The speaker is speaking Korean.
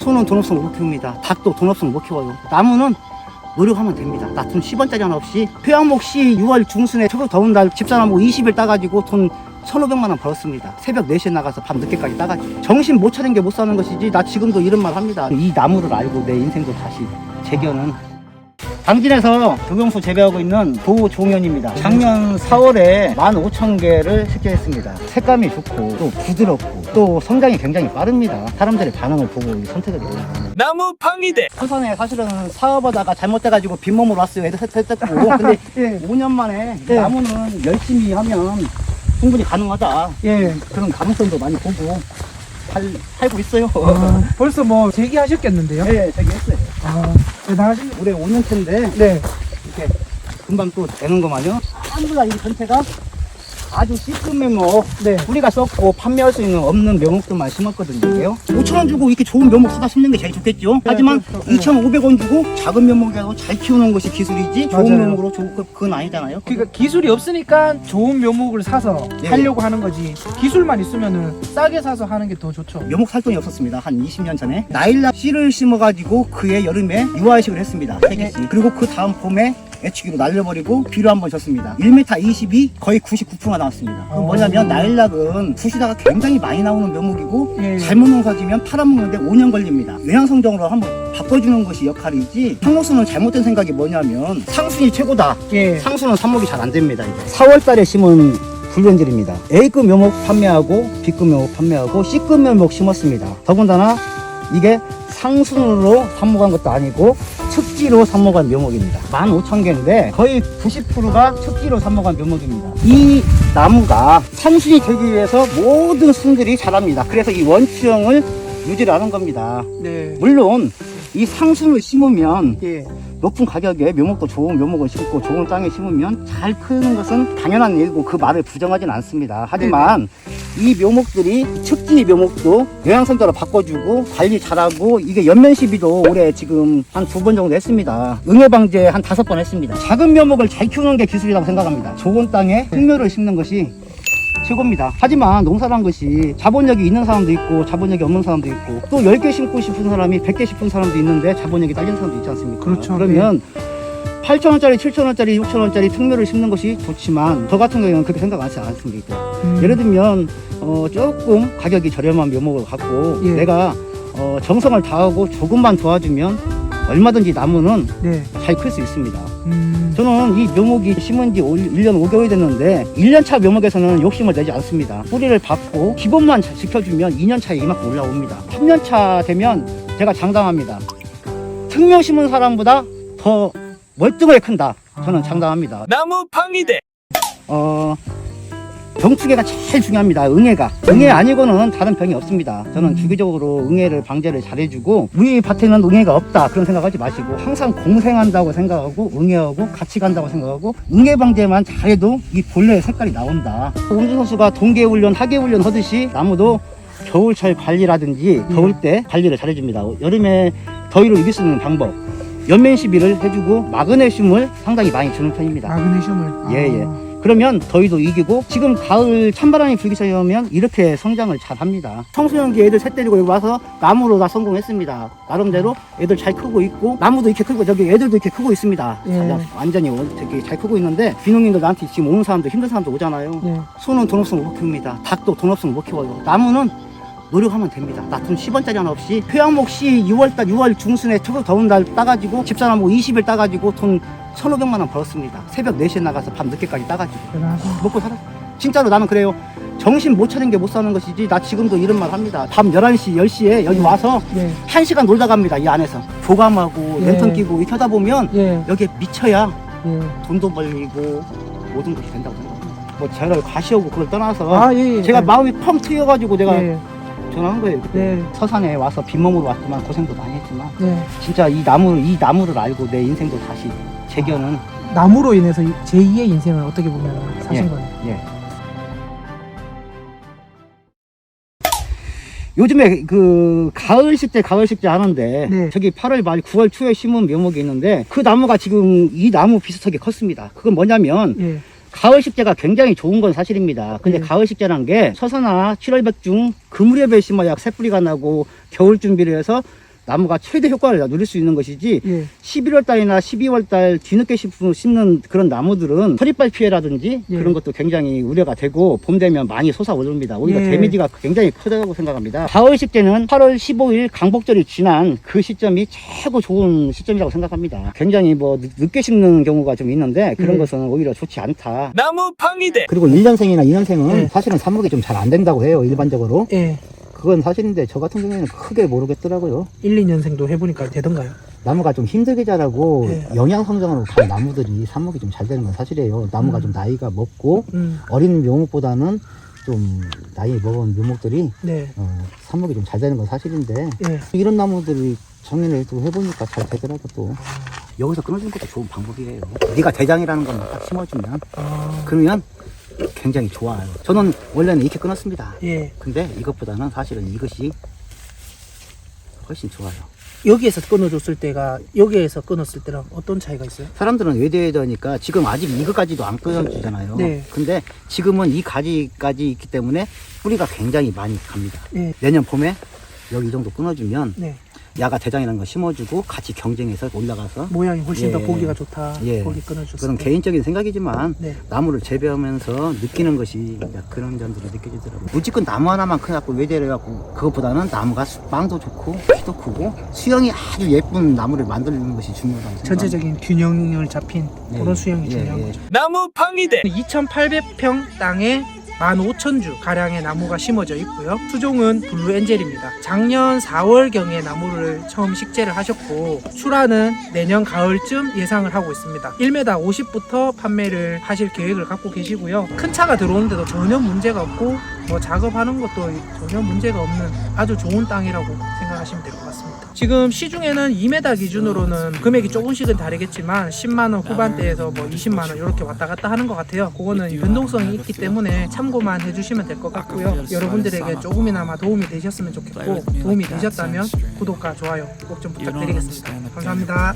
소는 돈 없으면 못 키웁니다. 닭도 돈 없으면 못 키워요. 나무는 노력하면 됩니다. 나 돈 10원짜리 하나 없이 휴양목 시 6월 중순에 최고 더운 날 집사나무 20일 따가지고 돈 1,500만 원 벌었습니다. 새벽 4시에 나가서 밤 늦게까지 따가지고 정신 못 차린 게 못 사는 것이지. 나 지금도 이런 말 합니다. 이 나무를 알고 내 인생도 다시 재견은. 당진에서 조경수 재배하고 있는 도종현입니다. 작년 4월에 15,000개를 식재했습니다. 색감이 좋고 또 부드럽고 또 성장이 굉장히 빠릅니다. 사람들의 반응을 보고 선택을 해요. 나무 팡이대. 부산에 사실은 사업하다가 잘못돼가지고 빈몸으로 왔어요. 애들 셋 고 근데 예. 5년 만에 예. 나무는 열심히 하면 충분히 가능하다. 예. 그런 가능성도 많이 보고 살고 있어요. 벌써 뭐 재기하셨겠는데요? 네, 저기 했어요. 대단하십니다. 올해 5년째인데 네. 이렇게 금방 또 되는구만요. 한부가 이 전체가 아주 C급 묘목, 네. 우리가 썼고 판매할 수 있는 없는 묘목들만 심었거든요. 이게요. 5,000원 주고 이렇게 좋은 묘목 사다 심는 게 제일 좋겠죠. 하지만 그렇죠. 2,500원 주고 작은 묘목이라도 잘 키우는 것이 기술이지 좋은 맞아요. 묘목으로 그건 아니잖아요. 그러니까 기술이 없으니까 좋은 묘목을 사서 네. 하려고 하는 거지. 기술만 있으면은 싸게 사서 하는 게 더 좋죠. 묘목 살 돈이 없었습니다. 한 20년 전에 나일락 씨를 심어가지고 그해 여름에 유아식을 했습니다. 3개씩. 그리고 그 다음 봄에 애치기로 날려버리고 비료 한번 줬습니다. 1m 20이 거의 99%가 나왔습니다. 그건 뭐냐면 나일락은 부시다가 굉장히 많이 나오는 묘목이고 예. 잘못 농사지면 팔아먹는데 5년 걸립니다. 영양성정으로 한번 바꿔주는 것이 역할이지, 상록수는 잘못된 생각이 뭐냐면 상순이 최고다. 예. 상수는 삽목이 잘 안 됩니다. 이제 4월달에 심은 불변질입니다. A급 묘목 판매하고 B급 묘목 판매하고 C급 묘목 심었습니다. 더군다나 이게 상순으로 삽목한 것도 아니고 척지로 삽목한 묘목입니다. 15,000개인데 거의 90%가 척지로 삽목한 묘목입니다. 이 나무가 상순이 되기 위해서 모든 순들이 자랍니다. 그래서 이 원추형을 유지를 하는 겁니다. 네. 물론 이 상순을 심으면 예. 높은 가격에 묘목도 좋은 묘목을 심고 좋은 땅에 심으면 잘 크는 것은 당연한 일이고 그 말을 부정하진 않습니다. 하지만 이 묘목들이 척지 묘목도 영양성자로 바꿔주고 관리 잘하고, 이게 연면 시비도 올해 지금 한 2번 정도 했습니다. 응애 방제 한 5번 했습니다. 작은 묘목을 잘 키우는 게 기술이라고 생각합니다. 좋은 땅에 흙묘를 심는 것이 최고입니다. 하지만 농사란 것이 자본력이 있는 사람도 있고 자본력이 없는 사람도 있고, 또 10개 심고 싶은 사람이 100개 심은 사람도 있는데 자본력이 딸린 사람도 있지 않습니까? 그렇죠. 그러면 8,000원짜리, 7,000원짜리, 6,000원짜리 특묘를 심는 것이 좋지만 저 같은 경우는 그렇게 생각하지 않습니다. 예를 들면 조금 가격이 저렴한 묘목을 갖고 예. 내가 정성을 다하고 조금만 도와주면 얼마든지 나무는 네. 잘 클 수 있습니다. 저는 이 묘목이 심은 지 1년 5개월이 됐는데 1년차 묘목에서는 욕심을 내지 않습니다. 뿌리를 받고 기본만 잘 지켜주면 2년차에 이만큼 올라옵니다. 3년차 되면 제가 장담합니다. 특묘 심은 사람보다 더 멀뚱하게 큰다. 저는 장담합니다. 나무 팡이대. 병투개가 제일 중요합니다. 응애가. 응애 아니고는 다른 병이 없습니다. 저는 주기적으로 응애를 방제를 잘해주고, 우리 밭에는 응애가 없다 그런 생각하지 마시고 항상 공생한다고 생각하고 응애하고 같이 간다고 생각하고 응애 방제만 잘해도 이 본래의 색깔이 나온다. 홍준 선수가 동계훈련, 하계훈련 하듯이 나무도 겨울철 관리라든지 더울 때 관리를 잘해줍니다. 여름에 더위를 이길 수 있는 방법, 연면 시비를 해주고 마그네슘을 상당히 많이 주는 편입니다. 마그네슘을. 예. 그러면 더위도 이기고, 지금 가을 찬바람이 불기 시작하면 이렇게 성장을 잘 합니다. 청소년기 애들 셋 데리고 여기 와서 나무로 다 성공했습니다. 나름대로 애들 잘 크고 있고, 나무도 이렇게 크고 저기 애들도 이렇게 크고 있습니다. 예. 완전히 되게 잘 크고 있는데, 비농민들 나한테 지금 오는 사람도 힘든 사람도 오잖아요. 예. 소는 돈 없으면 못 키웁니다. 닭도 돈 없으면 못 키워요. 나무는 노력하면 됩니다. 나 돈 10원짜리 하나 없이 휴양목 시 6월 중순에 최고 더운 날 따가지고 집사나무 20일 따가지고 돈 1,500만 원 벌었습니다. 새벽 4시에 나가서 밤 늦게까지 따가지고 대단하십니다. 먹고 살았어요. 진짜로 나는 그래요. 정신 못 차린 게 못 사는 것이지. 나 지금도 이런 말 합니다. 밤 11시, 10시에 여기 와서 예. 1시간 놀다 갑니다. 이 안에서 교감하고 예. 랜턴 끼고 이렇게 하다 보면 예. 여기에 미쳐야 예. 돈도 벌리고 모든 것이 된다고 생각합니다. 뭐 제가 과시하고 그걸 떠나서 아, 예. 제가 마음이 펑 트여가지고 내가 예. 전화한 거예요. 네. 서산에 와서 빈몸으로 왔지만 고생도 많이 했지만 네. 진짜 이 나무를 알고 내 인생도 다시 재견은. 나무로 인해서 제2의 인생을 어떻게 보면 사신 거네요. 예. 요즘에 그 가을 식재 하는데 네. 저기 8월 말 9월 초에 심은 묘목이 있는데 그 나무가 지금 이 나무 비슷하게 컸습니다. 그건 뭐냐면 예. 가을 식재가 굉장히 좋은 건 사실입니다. 근데 가을 식재란 게 서사나 7월 백중 그 무렵에 심어야 새뿌리가 나고 겨울 준비를 해서 나무가 최대 효과를 누릴 수 있는 것이지 예. 11월 달이나 12월 달 뒤늦게 심는 그런 나무들은 허리빨 피해라든지 예. 그런 것도 굉장히 우려가 되고 봄 되면 많이 솟아오릅니다. 오히려 예. 데미지가 굉장히 크다고 생각합니다. 가을 식재는 8월 15일 강복절이 지난 그 시점이 최고 좋은 시점이라고 생각합니다. 굉장히 뭐 늦게 심는 경우가 좀 있는데 그런 예. 것은 오히려 좋지 않다. 나무 팡이대. 그리고 1년생이나 2년생은 네. 사실은 삽목이 좀 잘 안 된다고 해요, 일반적으로. 예. 그건 사실인데 저 같은 경우에는 크게 모르겠더라고요. 1, 2년생도 해보니까 되던가요? 나무가 좀 힘들게 자라고 네. 영양 성장으로 간 나무들이 삽목이 좀 잘 되는 건 사실이에요. 나무가 좀 나이가 먹고 어린 묘목보다는 좀 나이 먹은 묘목들이 네. 삽목이 좀 잘 되는 건 사실인데 예. 이런 나무들이 작년에 또 해보니까 잘 되더라고 또. 여기서 끊어주는 것도 좋은 방법이에요. 네가 대장이라는 것만 딱 심어주면 아. 그러면 굉장히 좋아요. 저는 원래는 이렇게 끊었습니다. 예. 근데 이것보다는 사실은 이것이 훨씬 좋아요. 여기에서 끊어줬을 때가 여기에서 끊었을 때랑 어떤 차이가 있어요? 사람들은 외대니까 지금 아직 이거까지도 안 끊어주잖아요. 네. 근데 지금은 이 가지까지 있기 때문에 뿌리가 굉장히 많이 갑니다. 예. 내년 봄에 여기 이 정도 끊어주면 네. 야가 대장이라는 거 심어주고 같이 경쟁해서 올라가서 모양이 훨씬 더 예. 보기가 좋다. 예. 거기 끊어줬을 그건 때. 개인적인 생각이지만 네. 나무를 재배하면서 느끼는 것이 그런 점들이 느껴지더라고요. 무조건 나무 하나만 커갖고 외대를 해갖고 그것보다는 나무가 빵도 좋고 키도 크고 수영이 아주 예쁜 나무를 만드는 것이 중요하다고 생각합니다. 전체적인 균형을 잡힌 네. 그런 수영이 예, 중요한 예. 거죠. 나무 팡이대. 2,800평 땅에 15,000주 가량의 나무가 심어져 있고요. 수종은 블루 엔젤입니다. 작년 4월경에 나무를 처음 식재를 하셨고 출하는 내년 가을쯤 예상을 하고 있습니다. 1m 50부터 판매를 하실 계획을 갖고 계시고요. 큰 차가 들어오는데도 전혀 문제가 없고 뭐 작업하는 것도 전혀 문제가 없는 아주 좋은 땅이라고 생각하시면 될 것 같습니다. 지금 시중에는 2m 기준으로는 금액이 조금씩은 다르겠지만 10만원 후반대에서 뭐 20만원 이렇게 왔다 갔다 하는 것 같아요. 그거는 변동성이 있기 때문에 참고만 해주시면 될 것 같고요. 여러분들에게 조금이나마 도움이 되셨으면 좋겠고 도움이 되셨다면 구독과 좋아요 꼭 좀 부탁드리겠습니다. 감사합니다.